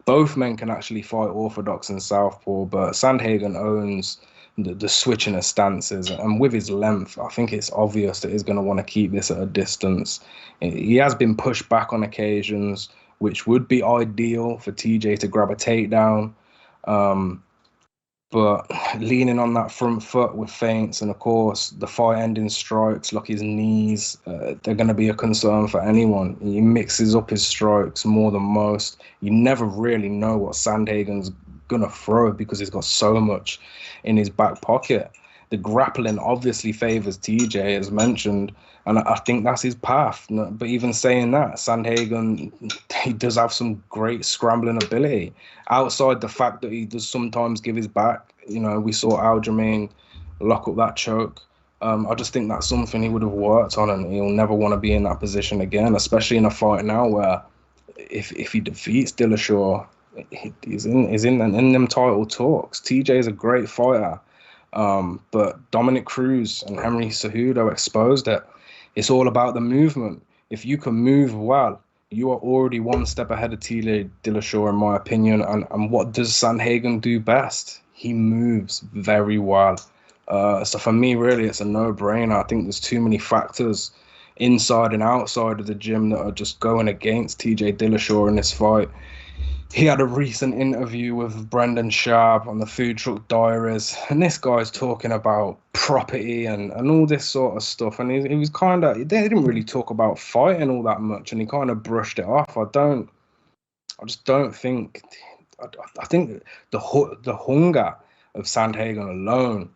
Both men can actually fight orthodox and southpaw, but Sandhagen owns the switching of stances, and with his length, I think it's obvious that he's going to want to keep this at a distance. He has been pushed back on occasions, which would be ideal for TJ to grab a takedown. But leaning on that front foot with feints, and of course the fight-ending strikes, like his knees, they're going to be a concern for anyone. He mixes up his strikes more than most. You never really know what Sandhagen's going to throw because he's got so much in his back pocket. The grappling obviously favors TJ, as mentioned, and I think that's his path. But even saying that, Sandhagen, he does have some great scrambling ability. Outside the fact that he does sometimes give his back, you know, we saw Aljamain lock up that choke. I just think that's something he would have worked on, and he'll never want to be in that position again, especially in a fight now where if he defeats Dillashaw, he's in them title talks. TJ is a great fighter, but Dominic Cruz and Henry Cejudo exposed it. It's all about the movement. If you can move well, you are already one step ahead of TJ Dillashaw, in my opinion. And what does Sandhagen do best? He moves very well. So for me, really, it's a no-brainer. I think there's too many factors inside and outside of the gym that are just going against TJ Dillashaw in this fight. He had a recent interview with Brendan Sharp on the Food Truck Diaries, and this guy's talking about property and all this sort of stuff. And he was kind of, they didn't really talk about fighting all that much, and he kind of brushed it off. I just don't think, I think the hunger of Sandhagen alone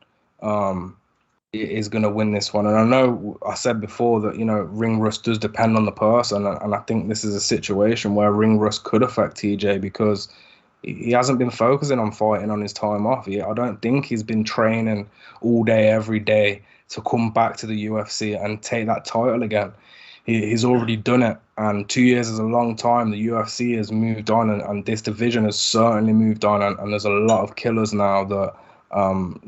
is going to win this one. And I know I said before that, you know, ring rust does depend on the person, and I think this is a situation where ring rust could affect TJ because he hasn't been focusing on fighting on his time off. I don't think he's been training all day, every day to come back to the UFC and take that title again. He's already done it, and 2 years is a long time. The UFC has moved on, and this division has certainly moved on, and there's a lot of killers now that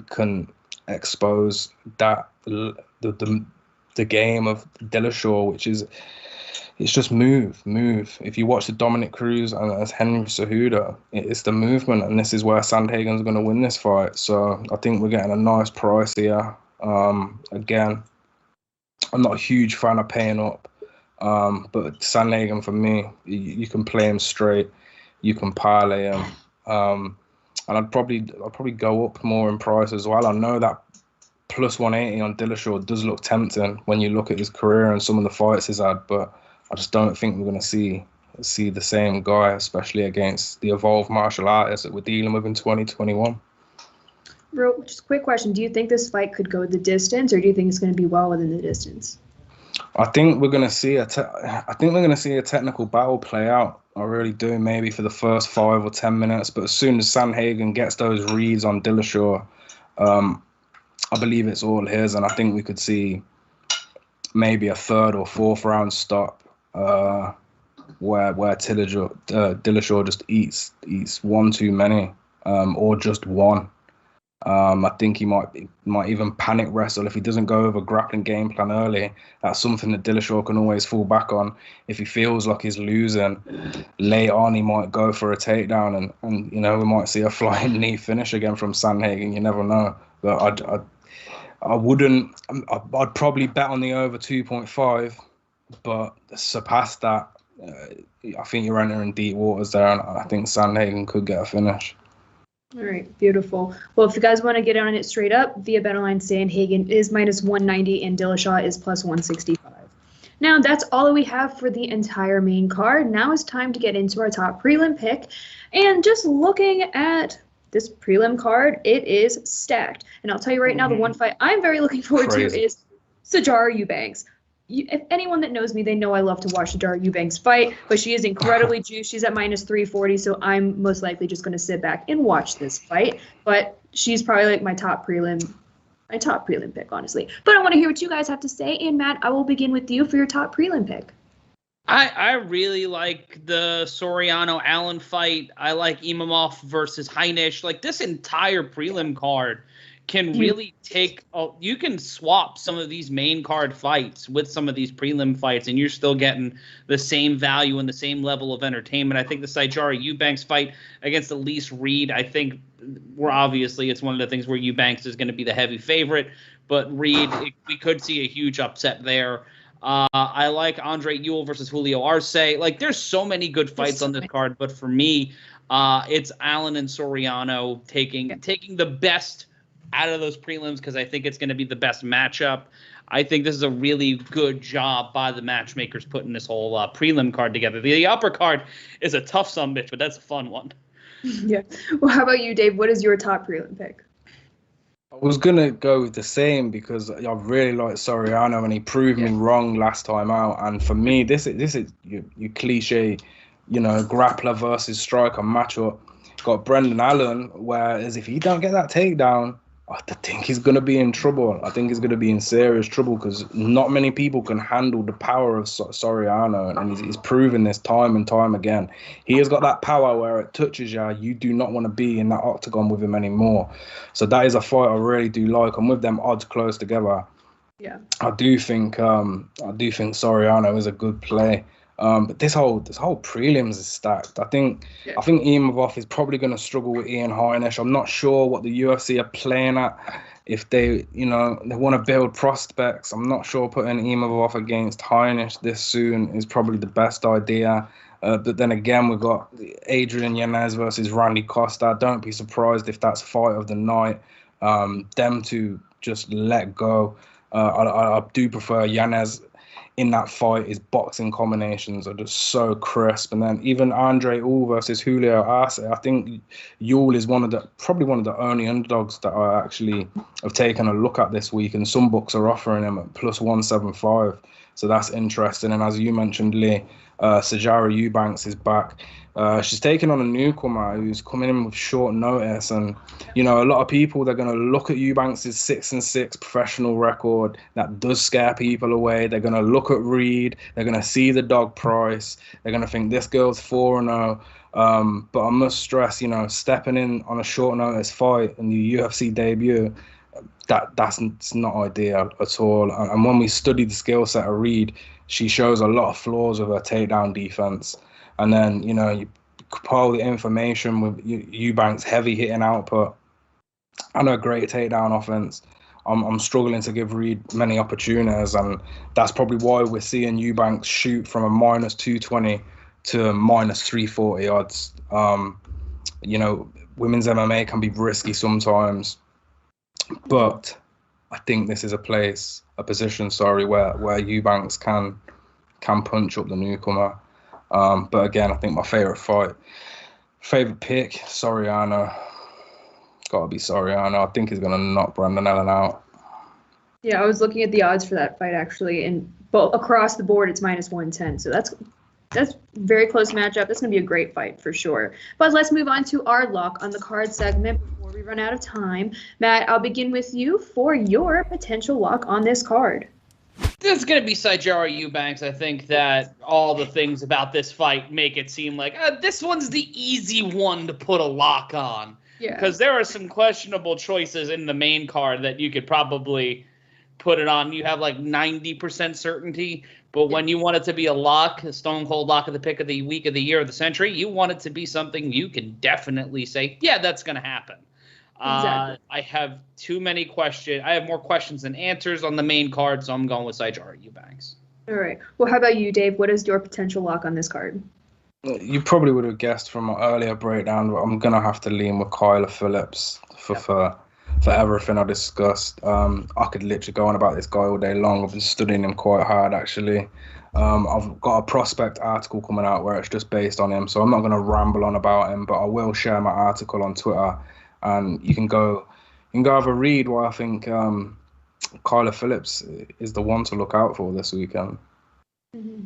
can expose that the game of Dillashaw, which is, it's just move. If you watch the Dominic Cruz and as Henry Cejudo, it's the movement, and this is where Sandhagen's going to win this fight. So I think we're getting a nice price here. Again, I'm not a huge fan of paying up, but Sandhagen, for me, you can play him straight, you can parlay him. And I'd probably go up more in price as well. I know that plus 180 on Dillashaw does look tempting when you look at his career and some of the fights he's had, but I just don't think we're going to see the same guy, especially against the evolved martial artists that we're dealing with in 2021. Bro, just a quick question. Do you think this fight could go the distance, or do you think it's going to be well within the distance? I think we're going to see a technical battle play out. I really do, maybe for the first 5 or 10 minutes. But as soon as Sandhagen gets those reads on Dillashaw, I believe it's all his. And I think we could see maybe a 3rd or 4th round stop where Dillashaw just eats one too many, or just one. I think he might even panic wrestle if he doesn't go over grappling game plan early. That's something that Dillashaw can always fall back on. If he feels like he's losing, late on he might go for a takedown, and you know, we might see a flying knee finish again from Sandhagen. You never know. But I'd probably bet on the over 2.5, but surpass that, I think you're entering deep waters there, and I think Sandhagen could get a finish. All right, beautiful. Well, if you guys want to get on it straight up, via BetOnline, Sandhagen is minus 190 and Dillashaw is plus 165. Now, that's all that we have for the entire main card. Now it's time to get into our top prelim pick. And just looking at this prelim card, it is stacked. And I'll tell you right now, the one fight I'm very looking forward to is Sijara Eubanks. If anyone that knows me, they know I love to watch Sijara Eubanks fight, but she is incredibly juiced. She's at minus 340, so I'm most likely just going to sit back and watch this fight. But she's probably like my top prelim pick, honestly. But I want to hear what you guys have to say. And Matt, I will begin with you for your top prelim pick. I really like the Soriano-Allen fight. I like Imavov versus Heinisch. Like, this entire prelim card can really you can swap some of these main card fights with some of these prelim fights, and you're still getting the same value and the same level of entertainment. I think the Sijara Eubanks fight against Elise Reed, I think it's one of the things where Eubanks is going to be the heavy favorite, but Reed, we could see a huge upset there. I like Andre Ewell versus Julio Arce. Like, there's so many good fights on this card, but for me, it's Allen and Soriano taking the best out of those prelims because I think it's going to be the best matchup. I think this is a really good job by the matchmakers putting this whole prelim card together. The upper card is a tough sumbitch, but that's a fun one. Yeah. Well, how about you, Dave? What is your top prelim pick? I was gonna go with the same because I really like Soriano and he proved me wrong last time out. And for me, this is your cliche, grappler versus striker matchup. Got Brendan Allen, whereas if he don't get that takedown, I think he's gonna be in trouble. I think he's gonna be in serious trouble because not many people can handle the power of Soriano, and he's proven this time and time again. He has got that power where it touches you. You do not want to be in that octagon with him anymore. So that is a fight I really do like. And with them odds close together, I do think Soriano is a good play. But this whole prelims is stacked. I think Imavov is probably going to struggle with Ian Heinisch. I'm not sure what the UFC are playing at. If they want to build prospects, I'm not sure putting Imavov against Heinisch this soon is probably the best idea. But then again, we've got Adrian Yanez versus Randy Costa. Don't be surprised if that's fight of the night. Them to just let go. I do prefer Yanez in that fight. His boxing combinations are just so crisp. And then even Andre Uhl versus Julio Arce, I think Uhl is probably one of the only underdogs that I actually have taken a look at this week, and some books are offering him at plus 175. So that's interesting. And as you mentioned, Lee, Sijara Eubanks is back. She's taking on a newcomer who's coming in with short notice, and a lot of people, they're going to look at Eubanks' 6-6 professional record that does scare people away. They're going to look at Reed, they're going to see the dog price, they're going to think this girl's 4-0. But I must stress, stepping in on a short notice fight in the UFC debut, that's not ideal at all. And when we study the skill set of Reed, she shows a lot of flaws with her takedown defense. And then, you compile the information with Eubanks' heavy hitting output and a great takedown offense. I'm struggling to give Reed many opportunities, and that's probably why we're seeing Eubanks shoot from a minus 220 to minus 340 odds. Women's MMA can be risky sometimes, but I think this is a position, where Eubanks can punch up the newcomer. But again, I think my favorite pick, Soriano. Got to be Soriano. I think he's going to knock Brendan Allen out. Yeah, I was looking at the odds for that fight actually, and across the board it's minus 110. So that's very close matchup. That's going to be a great fight for sure. But let's move on to our lock on the card segment before we run out of time. Matt, I'll begin with you for your potential lock on this card. This is going to be Sijara Eubanks. I think that all the things about this fight make it seem like this one's the easy one to put a lock on. Yeah. Because there are some questionable choices in the main card that you could probably put it on. You have like 90% certainty. But when you want it to be a lock, a stone cold lock of the pick of the week of the year of the century, you want it to be something you can definitely say, yeah, that's going to happen. Exactly. I have too many questions. I have more questions than answers on the main card, so I'm going with Sijara Eubanks. All right. Well, how about you, Dave? What is your potential lock on this card? You probably would have guessed from my earlier breakdown, but I'm going to have to lean with Kyler Phillips for everything I discussed. I could literally go on about this guy all day long. I've been studying him quite hard, actually. I've got a prospect article coming out where it's just based on him, so I'm not going to ramble on about him, but I will share my article on Twitter. And you can go have a read why I think Kyler Phillips is the one to look out for this weekend. Mm-hmm.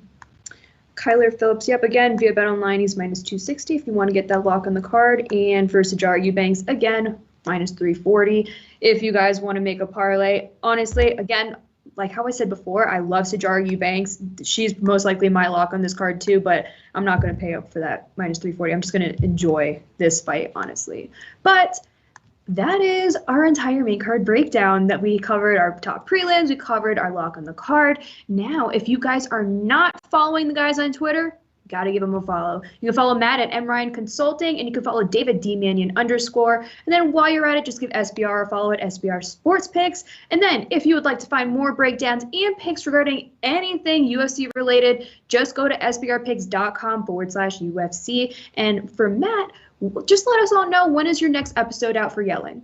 Kyler Phillips, yep, again, via BetOnline, he's minus 260 if you want to get that lock on the card. And for Sijara Eubanks, again, minus 340 if you guys want to make a parlay. Honestly, again, like how I said before, I love Sijara Eubanks. She's most likely my lock on this card too, but I'm not going to pay up for that minus 340. I'm just going to enjoy this fight, honestly. But that is our entire main card breakdown that we covered our top prelims. We covered our lock on the card. Now, if you guys are not following the guys on Twitter, got to give them a follow. You can follow Matt at MRyan Consulting, and you can follow David D Manyun _. And then while you're at it, just give SBR a follow at SBR Sports Picks. And then if you would like to find more breakdowns and picks regarding anything UFC related, just go to sbrpicks.com/UFC. And for Matt, just let us all know, when is your next episode out for Yelling?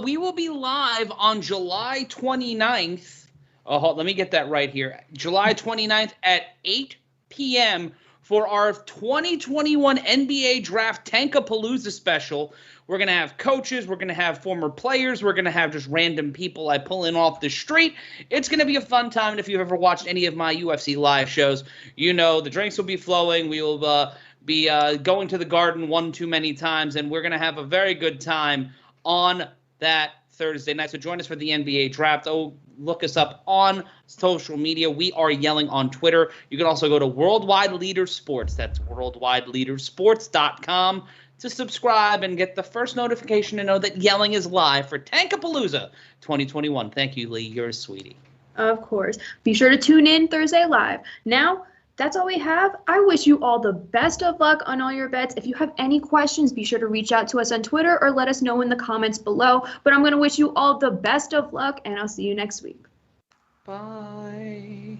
We will be live on July 29th. Let me get that right here. July 29th at 8 p.m. for our 2021 NBA Draft Tankapalooza special. We're going to have coaches. We're going to have former players. We're going to have just random people I pull in off the street. It's going to be a fun time. And if you've ever watched any of my UFC live shows, you know the drinks will be flowing. We will be going to the garden one too many times. And we're going to have a very good time on that Thursday night. So join us for the NBA Draft. Oh, look us up on social media. We are yelling on Twitter. You can also go to Worldwide Leader Sports. That's worldwideleadersports.com to subscribe and get the first notification to know that yelling is live for Tankapalooza 2021. Thank you, Lee. You're a sweetie. Of course. Be sure to tune in Thursday live. Now, that's all we have. I wish you all the best of luck on all your bets. If you have any questions, be sure to reach out to us on Twitter or let us know in the comments below. But I'm going to wish you all the best of luck, and I'll see you next week. Bye.